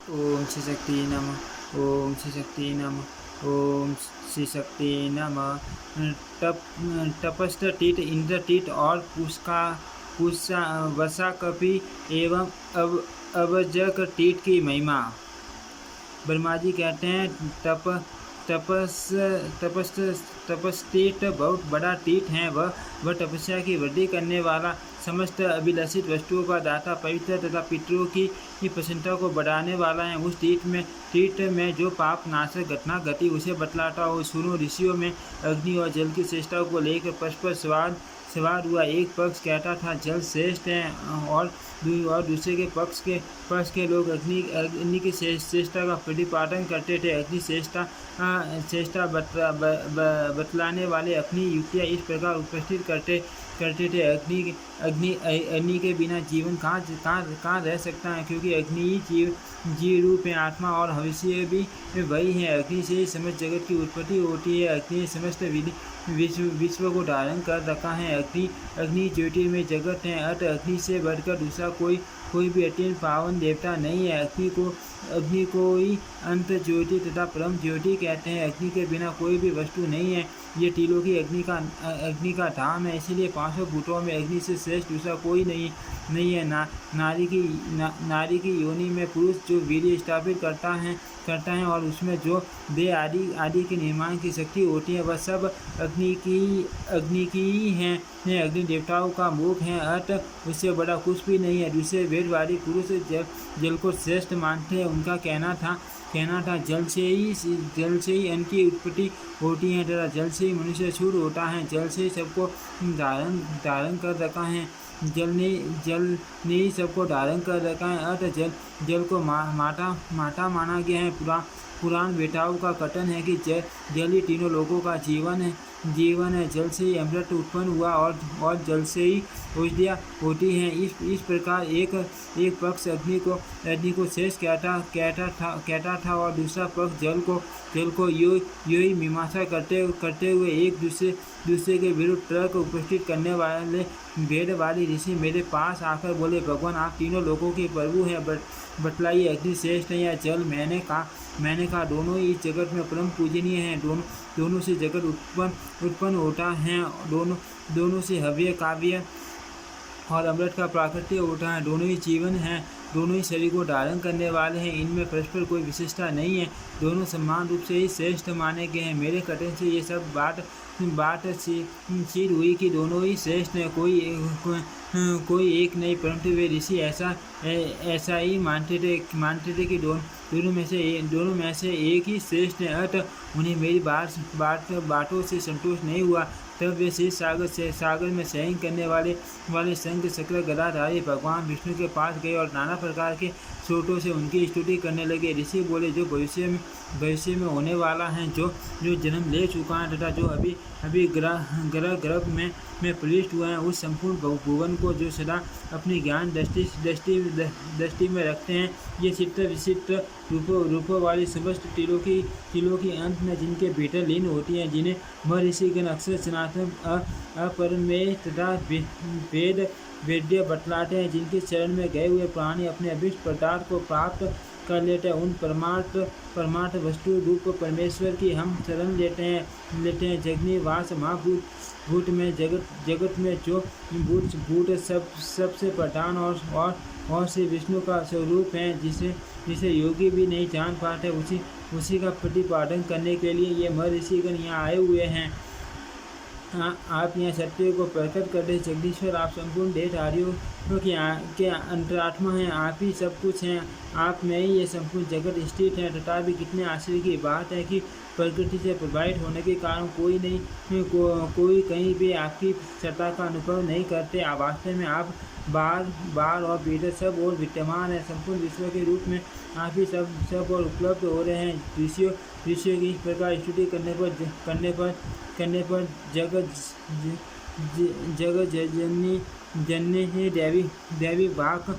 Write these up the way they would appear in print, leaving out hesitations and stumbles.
ओम श्री शक्ति नमः। ओम श्री शक्ति नमः। ओम श्री शक्ति नमः। तप तपस्थ टीट इंद्र टीट और पुषा वसा कपि एवं अवजक टीट की महिमा। ब्रह्मा जी कहते हैं तपस टीट बहुत बड़ा टीट है। वह तपस्या की वृद्धि करने वाला, समस्त अभिलषित वस्तुओं का दाता, पवित्र तथा पितरों की प्रसन्नता को बढ़ाने वाला है। उस टीट में जो पाप नाशक घटना घटी उसे बतलाता हो। सुनो, ऋषियों में अग्नि और जल की श्रेष्ठता को लेकर परस्पर सवाल हुआ। एक पक्ष कहता था जल श्रेष्ठ है और दूसरे के पक्ष के लोग अग्नि की श्रेष्ठता का प्रतिपादन करते थे। अग्नि श्रेष्ठता बतलाने वाले अपनी युक्तियाँ इस प्रकार उपस्थित करते थे। अग्नि के बिना जीवन कहाँ रह सकता है, क्योंकि अग्नि ही जीव रूप है। आत्मा और भविष्य भी वही है। अग्नि से ही समस्त जगत की उत्पत्ति होती है। अग्नि ने समस्त विश्व को धारण कर रखा है। अग्नि ज्योतिर्मय जगत है। अतः अग्नि से बढ़कर दूसरा कोई भी अत्यंत पावन देवता नहीं है। अग्नि को ही अंत ज्योति तथा परम ज्योति कहते हैं। अग्नि के बिना कोई भी वस्तु नहीं है। ये त्रिलोकी अग्नि का धाम है। इसीलिए 500 भूतों में अग्नि से श्रेष्ठ दूसरा कोई नहीं है। नारी की योनि में पुरुष जो वीर्य स्थापित करता है और उसमें जो देह आदि के निर्माण की शक्ति होती है, वह सब अग्नि की ही है। अग्नि देवताओं का मुख है। अतः उससे बड़ा कुछ भी नहीं है। दूसरे वेदवादी पुरुष जल को श्रेष्ठ मानते हैं। उनका कहना था जल से ही अन्न की उत्पत्ति होती है तथा जल से ही मनुष्य शुद्ध होता है। जल से ही सबको धारण कर रखा है। जल ने ही सबको धारण कर रखा है। अतः जल को माता माना गया है। पुराण वेताओं का कथन है कि जल ही तीनों लोगों का जीवन है। जल से ही अमृत उत्पन्न हुआ और जल से ही औषधियाँ होती हैं। इस प्रकार एक पक्ष अग्नि को श्रेष्ठ कहता था और दूसरा पक्ष जल को यो ही मीमांसा करते हुए एक दूसरे के विरुद्ध तर्क उपस्थित करने वाले वेदवादी ऋषि मेरे पास आकर बोले, भगवान आप तीनों लोगों के प्रभु हैं, बतलाइए अग्नि श्रेष्ठ है या जल। मैंने कहा दोनों ही इस जगत में परम पूजनीय हैं। दोनों से जगत उत्पन्न होता है। दोनों से हव्य काव्य और अमृत का प्राकृतिक होता है। दोनों ही जीवन हैं। दोनों ही शरीर को धारण करने वाले हैं। इनमें परस्पर कोई विशेषता नहीं है। दोनों समान रूप से ही श्रेष्ठ माने गए हैं। मेरे कथन से ये सब बात सिद्ध हुई कि दोनों ही श्रेष्ठ हैं। कोई एक नहीं, परंतु वे ऋषि ऐसा ही मानते थे कि दोनों में से एक ही श्रेष्ठ है। अतः उन्हें मेरी बातों से संतोष नहीं हुआ। तब वे शीत सागर में शयन करने वाले शंख चक्र गदाधारी भगवान विष्णु के पास गए और नाना प्रकार के स्रोतों से उनकी स्तुति करने लगे। ऋषि बोले, जो भविष्य में होने वाला है, जो जन्म ले चुका है तथा जो अभी गर्भ में प्रविष्ट हुआ है, उस संपूर्ण भुवन को जो सदा अपनी ज्ञान दृष्टि में रखते हैं, ये चित्र विचित्र रूपों वाली समस्त तिलों की अंत में जिनके भीतर लीन होती हैं, जिन्हें महर्षिगण अक्षर सनातन अपरमेय तथा वेद्य बतलाते हैं, जिनके चरण में गए हुए प्राणी अपने अभीष्ट पदार्थ को प्राप्त कर लेते हैं, उन परमार्थ वस्तु रूप परमेश्वर की हम शरण लेते हैं। जगनी वास महाभूत में जगत में जो भूत सबसे प्रधान और से विष्णु का स्वरूप है, जिसे योगी भी नहीं जान पाते, उसी का प्रतिपादन करने के लिए ये महर्षिगण यहाँ आए हुए हैं। आप यहाँ सत्य को प्रकट कर दे। जगदीश्वर, आप संपूर्ण देहधारियों के अंतरात्मा हैं। आप ही सब कुछ हैं। आप में ही ये संपूर्ण जगत स्थित है। तथा भी कितने आश्चर्य की बात है कि प्रकृति से प्रभावित होने के कारण कोई कहीं भी आपकी सत्ता का अनुभव नहीं करते। वास्तव में आप बाहर और भीतर सब और विद्यमान है। संपूर्ण विश्व के रूप में आप ही सब और उपलब्ध हो रहे हैं। ऋषियों की इस प्रकार स्तुति करने पर जगत जननी देवी वाक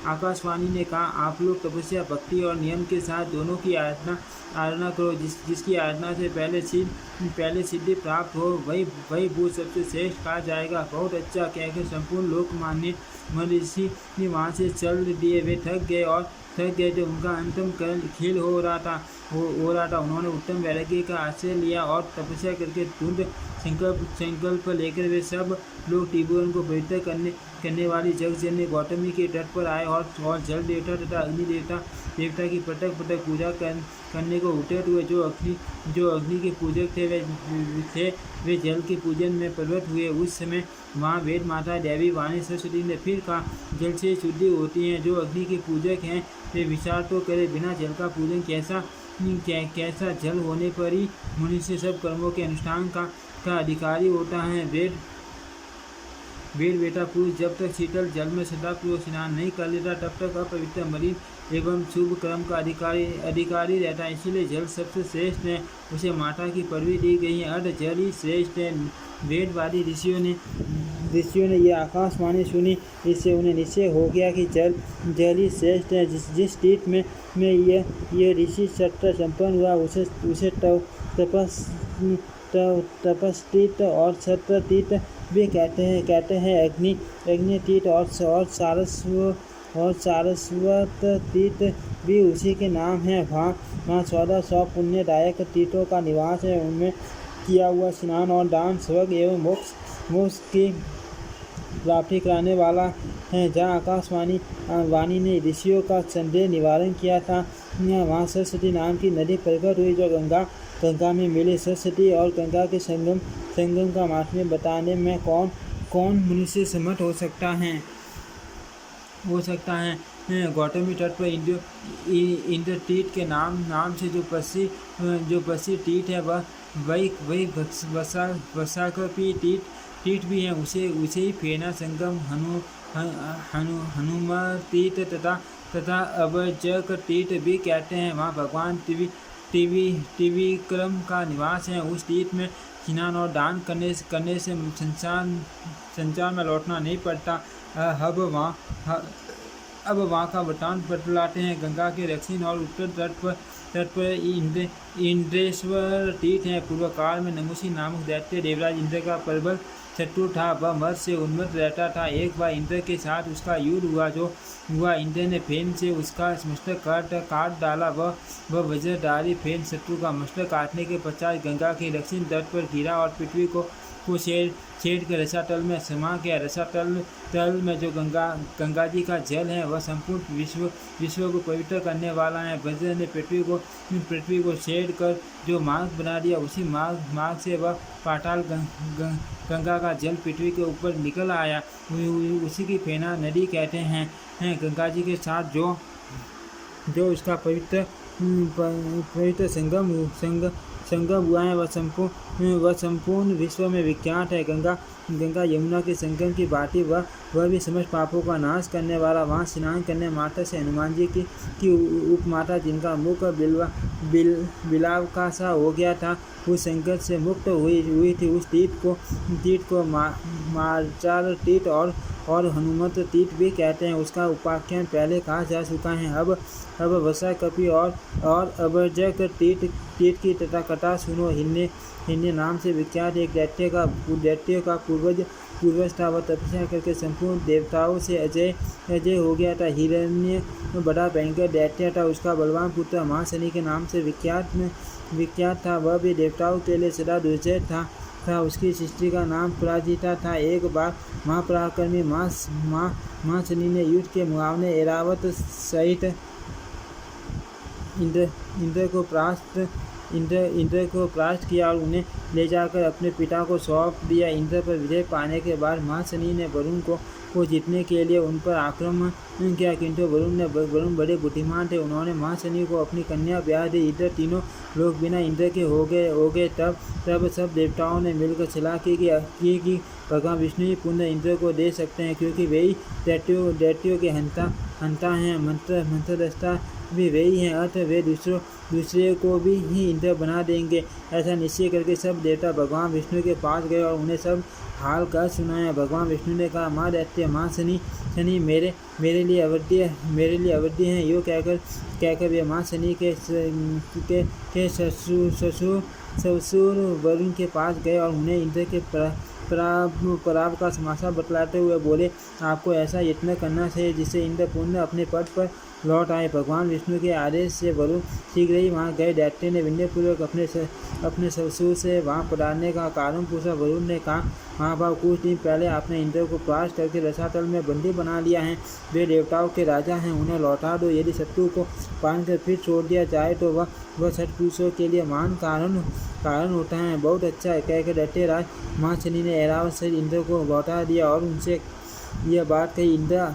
आकाशवाणी ने कहा, आप लोग तपस्या, भक्ति और नियम के साथ दोनों की आराधना करो। जिसकी आराधना से पहले सिद्धि प्राप्त हो, वही भूत सबसे श्रेष्ठ कहा जाएगा। बहुत अच्छा कहकर संपूर्ण लोकमान्य महर्षि वहाँ से चल दिए। वे थक गए और थक गए थे, उनका अंतिम खेल हो रहा था। उन्होंने उत्तम वैराग्य का आश्रय लिया और तपस्या करके दृढ़ संकल्प लेकर वे सब लोग त्रिभुवन को पवित्र करने वाली जगजननी गौतमी के तट पर आए और जल देवता तथा अग्नि देवता की पटक पूजा करने को उठे हुए। जो अग्नि के पूजक थे वे जल के पूजन में प्रवृत्त हुए। उस समय वहाँ वेद माता देवी वाणी सरस्वती ने फिर कहा, जल से शुद्धि होती है। जो अग्नि के पूजक हैं वे विचार तो करे, बिना जल का पूजन कैसा जल होने पर ही मनुष्य सब कर्मों के अनुष्ठान का अधिकारी होता है। वेद बेटा पुरुष जब तक शीतल जल में सदापूर्वक स्नान नहीं कर लेता तब तक अपवित्र मलिन एवं शुभ कर्म का अधिकारी रहता है। इसीलिए जल सबसे श्रेष्ठ है, उसे माता की पदवी दी गई है। अर्ध जल ही श्रेष्ठ है। वेदवादी ऋषियों ने यह आकाशवाणी सुनी, इससे उन्हें निश्चय हो गया कि जल ही श्रेष्ठ है। जिस तीर्थ में ये ऋषि सत्य संपन्न हुआ उसे तपस्तीर्थ और सत्य तीर्थ भी कहते हैं। अग्नि तीर्थ और सारस्वत तीर्थ भी उसी के नाम है। वहाँ 1400 पुण्यदायक तीर्थों का निवास है। उनमें किया हुआ स्नान और दान स्वर्ग एवं मोक्ष की प्राप्ति कराने वाला है। जहाँ आकाशवाणी ने ऋषियों का संदेह निवारण किया था, वहाँ सरस्वती नाम की नदी प्रकट हुई जो गंगा में मिली। सरस्वती और गंगा के संगम का महात्म्य बताने में कौन मनुष्य समर्थ हो सकता है। गौतमी तट पर इंद्र तीर्थ के नाम से जो प्रसिद्ध तीर्थ है वही वसाकपी तीर्थ भी है। उसे ही फेना संगम हनुमा तीर्थ तथा अवजक तीर्थ भी कहते हैं। वहाँ भगवान त्रिविक्रम का निवास है। उस तीर्थ में स्नान और दान करने से संसार में लौटना नहीं पड़ता। अब वहाँ का वृत्तांत बतलाते हैं। गंगा के दक्षिण और उत्तर तट पर इंद्रेश्वर तीर्थ है। पूर्व काल में नमुसी नामक दैत्य देवराज इंद्र का प्रबल शत्रु था। वह मद से उन्मत्त रहता था। एक बार इंद्र के साथ उसका युद्ध हुआ। इंद्र ने फेन से उसका मस्तक काट डाला। वह वज्रधारी फेन शत्रु का मस्तक काटने के पश्चात गंगा के दक्षिण तट पर गिरा और पृथ्वी को छेड़ कर रसातल में समा गया। रसातल में जो गंगा जी का जल है वह संपूर्ण विश्व को पवित्र करने वाला है। वज्र ने पृथ्वी को छेड़ कर जो मार्ग बना दिया, उसी मार्ग से वह पाताल गंगा का जल पृथ्वी के ऊपर निकल आया। उसी की फेना नदी कहते हैं। गंगा जी के साथ जो उसका पवित्र संगम हुआ है वह संपूर्ण विश्व में विख्यात है। गंगा यमुना के संगम की भांति वह भी समस्त पापों का नाश करने वाला। वहाँ स्नान करने मात्र से हनुमान जी की उपमाता, जिनका मुख बिलाव का सा हो गया था, उस संकट से मुक्त हुई थी। उस तीर्थ को मार्चाल तीर्थ और हनुमत तीर्थ भी कहते हैं। उसका उपाख्यान पहले कहा जा चुका है। अब वसा कपि और अबरजक तीर्थ की तथा कथा सुनो। हिन्ने नाम से विख्यात एक दैत्य का पूर्वज था। वह तपस्या करके संपूर्ण देवताओं से अजय हो गया था। हिरण्य बड़ा भयंकर दैत्य था। उसका बलवान पुत्र महाशनि के नाम से विख्यात था। वह भी देवताओं के लिए सदा दुर्जय था। उसकी सृष्टि का नाम पराजिता था। एक बार महापराक्रमी महाशनि ने युद्ध के मुकाबले ऐरावत सहित इंद्र को परास्त किया और उन्हें ले जाकर अपने पिता को सौंप दिया। इंद्र पर विजय पाने के बाद महाशनि ने वरुण को जीतने के लिए उन पर आक्रमण किया, किंतु वरुण बड़े बुद्धिमान थे। उन्होंने महाशनि को अपनी कन्या ब्याह दी। इंद्र तीनों लोग बिना इंद्र के हो गए। तब सब देवताओं ने मिलकर सलाह की कि भगवान विष्णु ही पुण्य इंद्र को दे सकते हैं, क्योंकि वही दैत्यों के हंता हैं। मंत्रदृष्टा भी वही हैं। अतः वे दूसरे को भी ही इंद्र बना देंगे। ऐसा निश्चय करके सब देवता भगवान विष्णु के पास गए और उन्हें सब हाल कर सुनाया। भगवान विष्णु ने कहा, माँ दैत्य शनि मेरे लिए अवध्य हैं। यो कहकर वे माँ शनि के ससुर वरुण के पास गए और उन्हें इंद्र के पराभ का समाचार बतलाते हुए बोले, आपको ऐसा यत्न करना चाहिए जिससे इंद्र पुण्य अपने पद पर लौट आए। भगवान विष्णु के आदेश से वरुण शीघ्र ही वहाँ गए। दैत्य ने विनयपूर्वक अपने ससुर से वहाँ पधारने का कारण पूछा। वरुण ने कहा, महाभाव, कुछ दिन पहले आपने इंद्र को परास्त करके रसातल में बंदी बना लिया है। वे देवताओं के राजा हैं, उन्हें लौटा दो। यदि शत्रु को बांधकर फिर छोड़ दिया जाए तो वह सत्पुरुषों के लिए महान कारण होता है। बहुत अच्छा है, कहकर दैत्यराज महाशनि ने ऐरावत सहित इंद्र को लौटा दिया और उनसे यह बात कही, इंद्र,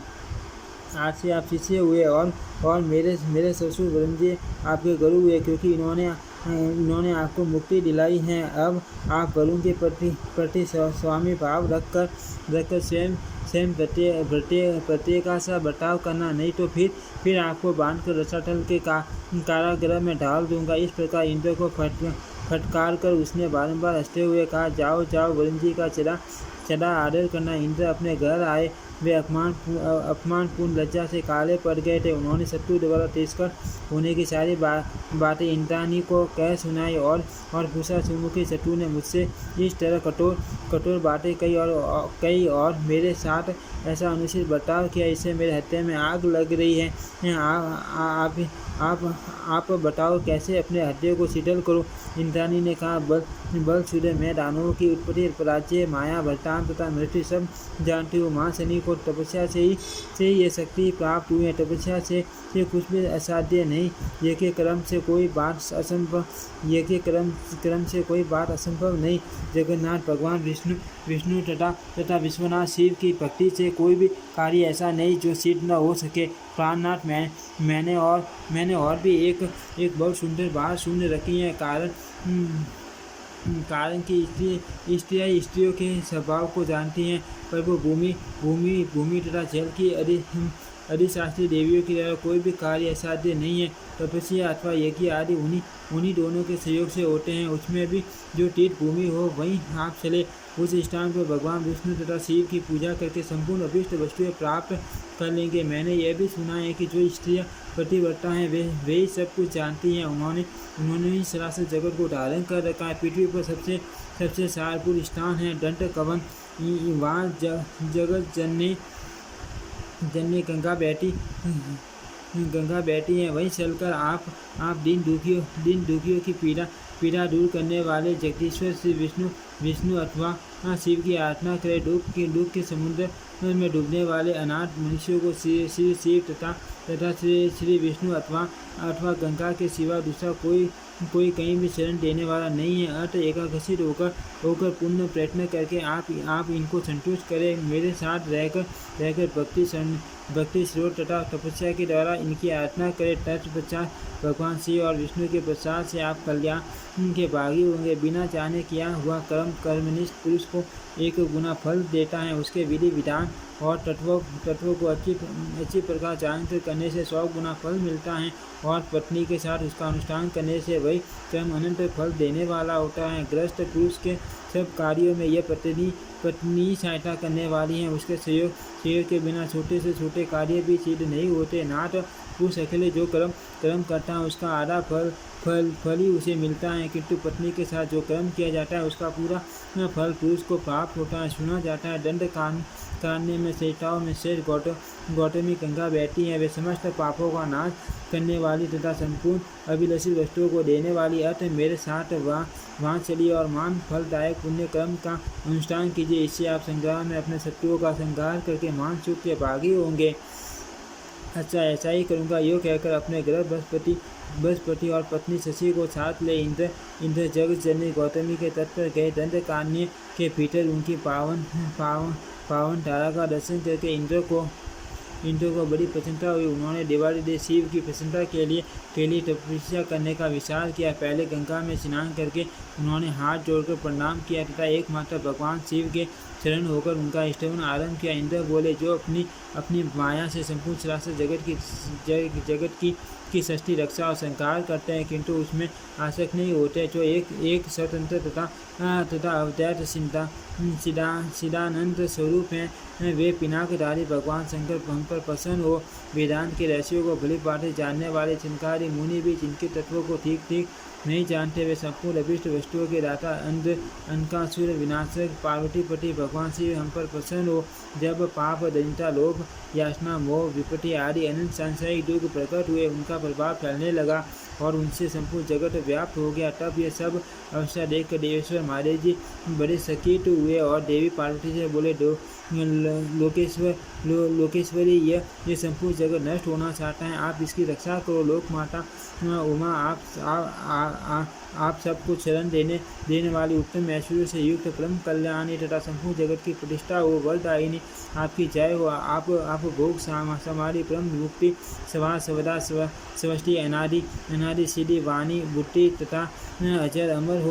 आज से आप शिष्य हुए और मेरे ससुर वरुण जी आपके गुरु हुए, क्योंकि इन्होंने आपको मुक्ति दिलाई है। अब आप वरुण के प्रति स्वामी भाव रखकर स्वयं प्रत्येक सा बर्ताव करना, नहीं तो फिर आपको बांधकर रसातल के कारागृह में डाल दूंगा। इस प्रकार इंद्र को फटकार कर उसने बारंबार हंसते हुए कहा, जाओ जाओ, वरुण जी का सदा आदर करना। इंद्र अपने घर आए। वे अपमानपूर्ण लज्जा से काले पड़ गए थे। उन्होंने शत्रु द्वारा तिरस्कृत होने की सारी बातें इंद्राणी को कह सुनाई और पूछा, सुमुखी, शत्रु ने मुझसे इस तरह कठोर बातें कही और मेरे साथ ऐसा अनुचित बर्ताव किया, इससे मेरे हृदय में आग लग रही है। आप बताओ कैसे अपने हृदय को शीतल करो। इंद्राणी ने कहा, बल सूर्य, मैं दानवों की उत्पत्ति, पराजय, माया, वरदान तथा मृत्यु सब जानती हूँ। माँ शनि को तपस्या से ही ये शक्ति प्राप्त हुई है। तपस्या से कुछ भी असाध्य नहीं। यज्ञ क्रम से कोई बात असंभव नहीं। जगन्नाथ भगवान विष्णु तथा विश्वनाथ शिव की भक्ति से कोई भी कार्य ऐसा नहीं जो सिद्ध न हो सके। प्राणनाथ, मैंने और भी एक बहुत सुंदर बात सुन रखी है। कारण कि स्त्रियाँ स्त्रियों के स्वभाव को जानती हैं, पर वो भूमि तथा जल की अधिशास्त्री देवियों की तरह कोई भी कार्य असाध्य नहीं है। तपस्या अथवा यज्ञ आदि उन्हीं दोनों के सहयोग से होते हैं। उसमें भी जो तीर्थ भूमि हो वहीं आप चले। उस स्थान पर भगवान विष्णु तथा शिव की पूजा करके संपूर्ण अभीष्ट वस्तुएं प्राप्त कर लेंगे। मैंने यह भी सुना है कि जो स्त्रियाँ पतिव्रता हैं वे ही सब कुछ जानती हैं। उन्होंने ही सरासर जगत को धारण कर रखा है। पृथ्वी पर सबसे सारपुर स्थान है दंत कवन। वहाँ जगत जननी गंगा बैठी है। वहीं चलकर आप दीन दुखियों की पीड़ा दूर करने वाले जगदीश्वर श्री विष्णु अथवा शिव की आराधना करें। दुख के समुद्र में डूबने वाले अनाथ मनुष्यों को श्री शिव तथा श्री विष्णु अथवा गंगा के सिवा दूसरा कोई कहीं भी शरण देने वाला नहीं है। अर्थ एकाग्रसित होकर पुण्य प्रयत्न करके आप इनको संतुष्ट करें। मेरे साथ रहकर भक्ति श्रोत तथा तपस्या के द्वारा इनकी आराधना करें। तत्पश्चात भगवान शिव और विष्णु के प्रसाद से आप कल्याण के भागी होंगे। बिना जाने किया हुआ कर्मनिष्ठ पुरुष को 1 गुना फल देता है। उसके विधि विधान और तत्वों को अच्छी प्रकार जानकर करने से 100 गुना फल मिलता है और पत्नी के साथ उसका अनुष्ठान करने से वही कर्म अनंत फल देने वाला होता है। ग्रस्त पुरुष के सब कार्यों में यह पत्नी सहायता करने वाली है। उसके सहयोग के बिना छोटे से छोटे कार्य भी सिद्ध नहीं होते। नाथ पुरुष अकेले जो कर्म करता है उसका आधा फल ही उसे मिलता है, किंतु पत्नी के साथ जो कर्म किया जाता है उसका पूरा फल पुरुष को प्राप्त होता है। सुना जाता है दंड काटने में श्रेष्ठताओं में श्रेष्ठ गौतमी गंगा बैठी है। वे समस्त पापों का नाश करने वाली तथा संपूर्ण अभिलषित वस्तुओं को देने वाली। अर्थ मेरे साथ वहाँ चलिए और मान फलदायक पुण्य कर्म का अनुष्ठान कीजिए। इससे आप संग्राम में अपने शत्रुओं का संहार करके मान सुख के भागी होंगे। अच्छा, ऐसा ही करूँगा, यो कहकर अपने ग्रह बृहस्पति और पत्नी शशि को साथ ले इंद्र जगत जननी गौतमी के तट पर गए। दंडकारण्य के भीतर उनकी पावन धारा का दर्शन करके इंद्र को बड़ी प्रसन्नता हुई। उन्होंने देवादिदेव शिव की प्रसन्नता के लिए तपस्या करने का विचार किया। पहले गंगा में स्नान करके उन्होंने हाथ जोड़कर प्रणाम किया तथा एकमात्र भगवान शिव के शरण होकर उनका स्तवन आरंभ किया। इंद्र बोले, जो अपनी माया से संपूर्ण सरासर जगत की सृष्टि रक्षा और संहार करते हैं, किंतु उसमें आसक्त नहीं होते, जो एक स्वतंत्र तथा अवैध सिद्धानंद स्वरूप हैं, वे पिनाकधारी भगवान शंकर हम पर प्रसन्न हो वेदांत के रहस्यों को भली भांति जानने वाले चिंतनकारी मुनि भी जिनके तत्वों को ठीक ठीक नहीं जानते, वे संपूर्ण अभिष्ट वस्तुओं के दाता अंधकासुर विनाशक पार्वतीपति भगवान शिव हम पर प्रसन्न हो। जब पाप दरिद्रता लोभ याचना मोह विपत्ति आदि अनंत सांसारिक दुख प्रकट हुए, उनका प्रभाव फैलने लगा और उनसे संपूर्ण जगत व्याप्त हो गया, तब ये सब अवस्था देखकर देवेश्वर महादेव जी बड़े सकीट हुए और देवी पार्वती से बोले, लोकेश्वरी ये संपूर्ण जगत नष्ट होना चाहता है, आप इसकी रक्षा करो। लोक माता उमा आप सबको शरण देने वाली उत्तम ऐश्वर्य से युक्त परम कल्याणी तथा संपूर्ण जगत की प्रतिष्ठा हो, वरदायिनी आपकी जय हो। आप भोग समाधि परम मुक्ति सवा सवदा स्वष्टि अनादि सिद्धि वाणी बुद्धि तथा अजर अमर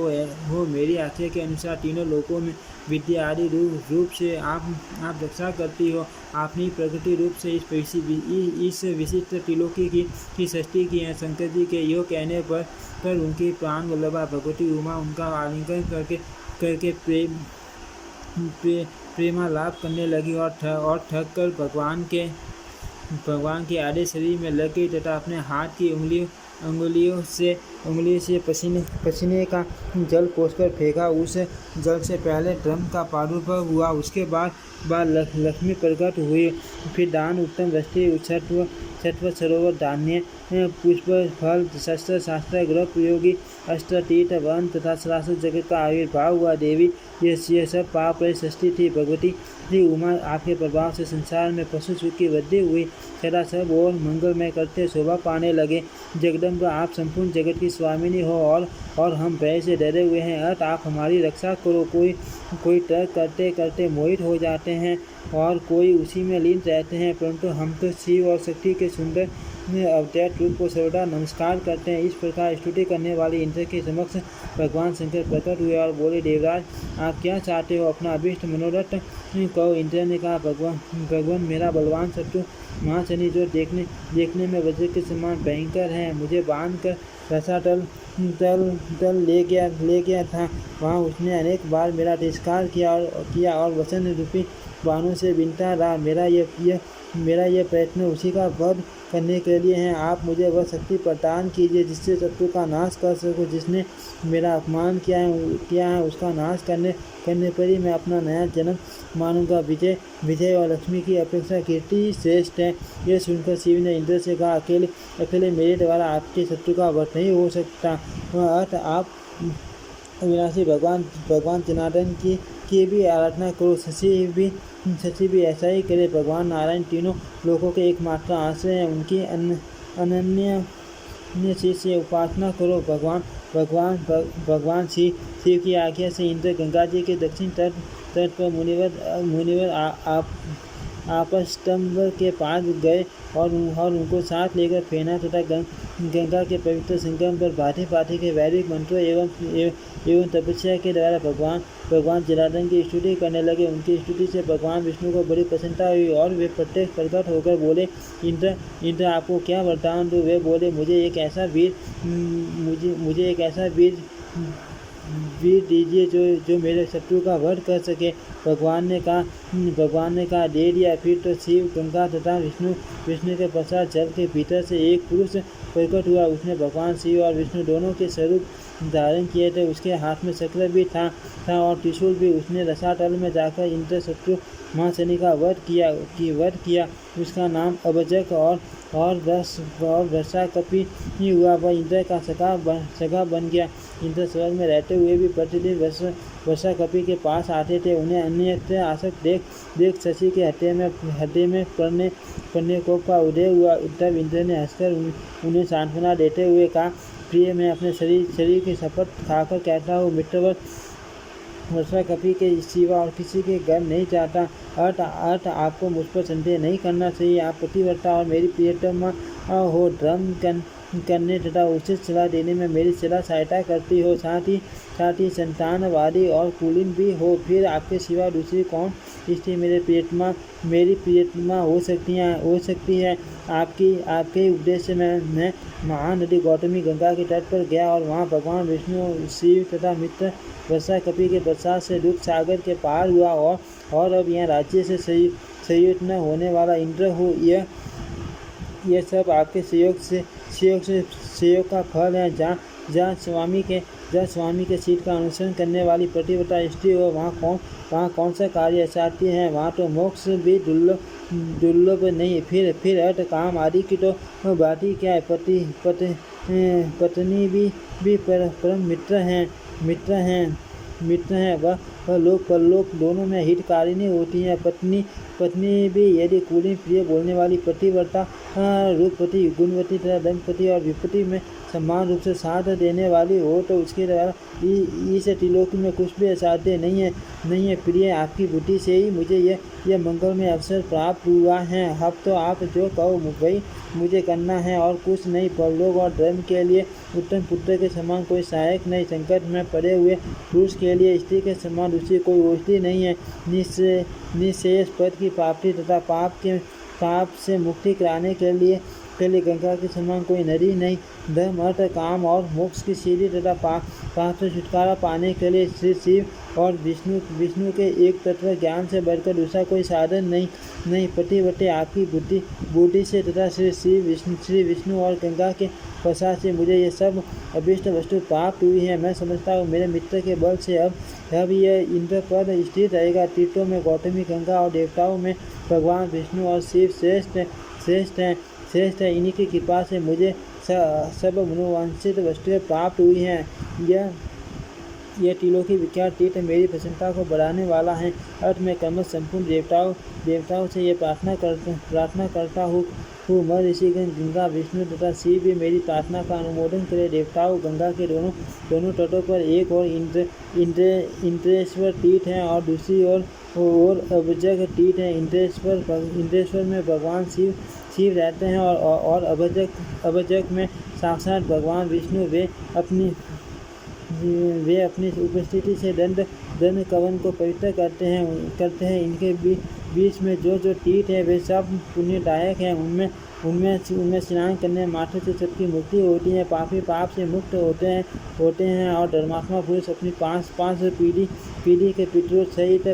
हो। मेरी आज्ञा के अनुसार तीनों लोकों में विद्या आदि रूप से आप रक्षा करती हो। आपने प्रकृति रूप से इस विशिष्ट त्रिलोकी की सृष्टि की है। शंकर जी के यो कहने पर उनकी प्राण वल्लभा भगवती उमा उनका आलिंगन करके प्रेमालाप करने लगी और थक कर भगवान के आधे शरीर में लग गई तथा अपने हाथ की उंगलियों से पसीने का जल पोंछकर फेंका। उस जल से पहले ड्रम का प्रादुर्भाव हुआ, उसके बाद लक्ष्मी प्रकट हुई। फिर दान उत्तम वृष्टि छठव सरोवर धान्य पुष्प फल शस्त्र शास्त्र ग्रह प्रयोगी अस्त्र तीर्थ वन तथा सरासर जगत का आविर्भाव हुआ। देवी ये सब पाप रहित सृष्टि थी। भगवती श्री उमा आपके प्रभाव से संसार में पशु सुख की वृद्धि हुई, सदा सब और मंगलमय करते शोभा पाने लगे। जगदम्बा आप संपूर्ण जगत की स्वामिनी हो और हम भय से डरे हुए हैं, अतः आप हमारी रक्षा करो। कोई तर्क करते करते मोहित हो जाते हैं और कोई उसी में लीन रहते हैं, परंतु हम तो शिव और शक्ति के सुंदर अवतार रूप को सर्वदा नमस्कार करते हैं। इस प्रकार स्तुति करने वाली इंद्र के समक्ष भगवान शंकर प्रकट हुए और बोले, देवराज आप क्या चाहते हो, अपना अभीष्ट मनोरथ कहो। इंद्र ने कहा, भगवान मेरा बलवान शत्रु महाशनि जो देखने में वज्र के समान भयंकर है, मुझे बांध कर रसातल ले गया था। वहाँ उसने अनेक बार मेरा तिरस्कार किया और वसन रूपी बाणों से बिनता रहा। मेरा ये प्रयत्न उसी का वध करने के लिए है। आप मुझे वह शक्ति प्रदान कीजिए जिससे शत्रु का नाश कर सको। जिसने मेरा अपमान किया है उसका नाश करने पर ही मैं अपना नया जन्म मानूंगा। विजय और लक्ष्मी की अपेक्षा कीर्ति श्रेष्ठ है। यह सुनकर शिव ने इंद्र से कहा, अकेले मेरे द्वारा आपके शत्रु का वध नहीं हो सकता, अतः आप अविनाशी भगवान जनार्दन की भी आराधना करो। शशि भी ऐसा ही करे। भगवान नारायण तीनों लोकों के एकमात्र आश्रय हैं, उनकी अनन्य से उपासना करो। भगवान शिव की आज्ञा से इंद्र गंगा जी के दक्षिण तट पर मुनिवर आपस्तंभ के पास गए और उनको साथ लेकर फेना तथा गंगा के पवित्र संगम पर भांति के वैदिक मंत्रों एवं तपस्या के द्वारा भगवान जनार्दन की स्तुति करने लगे। उनकी स्तुति से भगवान विष्णु को बड़ी प्रसन्नता हुई और वे प्रत्यक्ष प्रकट होकर बोले, इंद्र आपको क्या वरदान दूं। वे बोले, मुझे एक ऐसा वीर दीजिए जो मेरे शत्रु का वध कर सके। भगवान ने कहा दे दिया। फिर तो शिव गंगा तथा विष्णु के पश्चात जल के भीतर से एक पुरुष प्रकट हुआ। उसने भगवान शिव और विष्णु दोनों के स्वरूप धारण किए थे। उसके हाथ में चक्र भी था और त्रिशूल भी। उसने रसातल में जाकर इंद्र शत्रु महाशनि का वध किया। उसका नाम अभजक और वर्षा कपि हुआ। वह इंद्र का सखा बन गया। इंद्र स्वर्ग में रहते हुए भी प्रतिदिन वर्षा कपि के पास आते थे। उन्हें अन्यत्र आसक्त देख शशि के हृदय में पड़ने कोप का उदय हुआ। तब इंद्र ने हंसकर उन्हें सांत्वना देते हुए कहा, प्रिय मैं अपने शरीर की शपथ खाकर कहता हूँ, मित्रवत वर्षा कपि के सिवा और किसी के घर नहीं चाहता। अर्थ आपको मुझ पर संदेह नहीं करना चाहिए। आप पतिव्रता और मेरी प्रियतमा हो। धर्म करने तथा उचित सलाह देने में मेरी सदा सहायता करती हो। साथ ही संतानवादी और कुलीन भी हो। फिर आपके सिवा दूसरी कौन स्त्री मेरी प्रियतमा हो सकती है। आपके उपदेश से मैं महानदी गौतमी गंगा के तट पर गया और वहाँ भगवान विष्णु शिव तथा मित्र वर्षा कपि के प्रसाद से दुख सागर के पार हुआ और अब यहाँ राज्य से संयुक्त न होने वाला इंद्र हो। ये सब आपके सहयोग का फल है। जहाँ स्वामी के सीट का अनुसरण करने वाली पतिव्रता स्त्री हो, वहाँ कौन सा कार्य असाध्य है। वहाँ तो मोक्ष भी दुर्लभ नहीं। फिर अर्थ काम आदि की तो बात ही क्या है। पत्नी भी परम मित्र हैं। वह लोक परलोक दोनों में हितकारिणी होती हैं। पत्नी भी यदि कुलीन प्रिय बोलने वाली पतिव्रता, रूपवती, गुणवती तथा धनपति और विपत्ति में समान रूप से साथ देने वाली हो, तो उसके द्वारा इस त्रिलोकी में कुछ भी असाध्य नहीं है। प्रिय, आपकी बुद्धि से ही मुझे यह मंगलमय अवसर प्राप्त हुआ है। अब तो आप जो कहो वही मुझे करना है और कुछ नहीं। परलोक और धर्म के लिए उत्तम पुत्र के समान कोई सहायक नहीं। संकट में पड़े हुए पुरुष के लिए स्त्री के समान दूसरी कोई औषधि नहीं है। निःशेष पद की प्राप्ति तथा पाप से मुक्ति कराने के लिए गंगा के समान कोई नदी नहीं। धर्म, अर्थ, काम और मोक्ष की सीढ़ी तथा पाप से छुटकारा पाने के लिए श्री शिव और विष्णु के एक तत्व ज्ञान से बढ़कर दूसरा कोई साधन नहीं। पतिव्रते, आपकी बुद्धि से तथा श्री विष्णु और गंगा के प्रसाद से मुझे ये सब अभीष्ट वस्तु प्राप्त हुई है। मैं समझता हूँ मेरे मित्र के बल से अब यह इंद्र पद स्थिर रहेगा। तीर्थों में गौतमी गंगा और देवताओं में भगवान विष्णु और शिव श्रेष्ठ है। इन्हीं की कृपा से मुझे सब मनोवांछित वस्तुएं प्राप्त हुई हैं। यह त्रिलोकी विख्यात तीर्थ मेरी प्रसन्नता को बढ़ाने वाला है। अर्थ में क्रमश संपूर्ण देवताओं से ये प्रार्थना करता हूँ। मर ऋषिगण, गंगा, विष्णु तथा शिव भी मेरी प्रार्थना का अनुमोदन करे। देवताओं, गंगा के दोनों तटों पर एक और इंद्रेश्वर तीर्थ है और दूसरी और अभजग तीर्थ है। इंद्रेश्वर में भगवान शिव रहते हैं और अभजग में साक्षात भगवान विष्णु। वे अपनी उपस्थिति से दंड कवन को पवित्र करते हैं। इनके बीच में जो तीर्थ है वे सब पुण्यदायक हैं। उनमें स्नान करने मात्र से सबकी मुक्ति होती है। पापी पाप से मुक्त होते हैं और धर्मात्मा पुरुष अपनी पांच पीढ़ी के पितरों सहित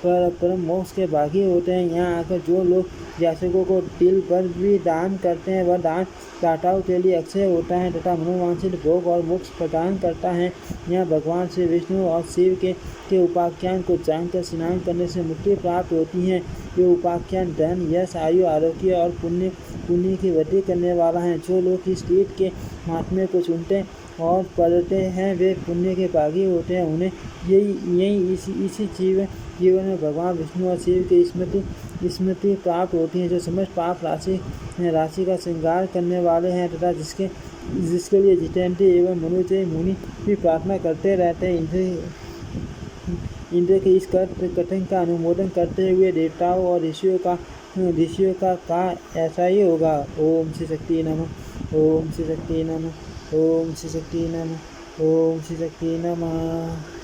परम मोक्ष के भागी होते हैं। यहाँ आकर जो लोग याचकों को तिल पर भी दान करते हैं, वह दान दाताओं के लिए अक्षय होता है तथा मनोवांछित भोग और मोक्ष प्रदान करता है। यहाँ भगवान श्री विष्णु और शिव के उपाख्यान को जानकर स्नान करने से मुक्ति प्राप्त होती है। ये उपाख्यान धन, यश, आयु, आरोग्य और पुण्य की वृद्धि करने वाला है। जो लोग इस तीर्थ के महात्म्य को सुनते और पढ़ते हैं वे पुण्य के भागी होते हैं। उन्हें यही इसी जीवन में भगवान विष्णु और शिव की स्मृति प्राप्त होती है, जो समस्त पाप राशि का श्रृंगार करने वाले हैं तथा जिसके लिए जितेंद्र एवं मनुजय मुनि भी प्रार्थना करते रहते हैं। इंद्र के इस कथन का अनुमोदन करते हुए देवताओं और ऋषियों का ऐसा ही होगा। ओम श्री शक्ति नमः। ओम श्री शक्ति नमः। ओम श्री शक्ति नमः। ओम श्री शक्ति नमः।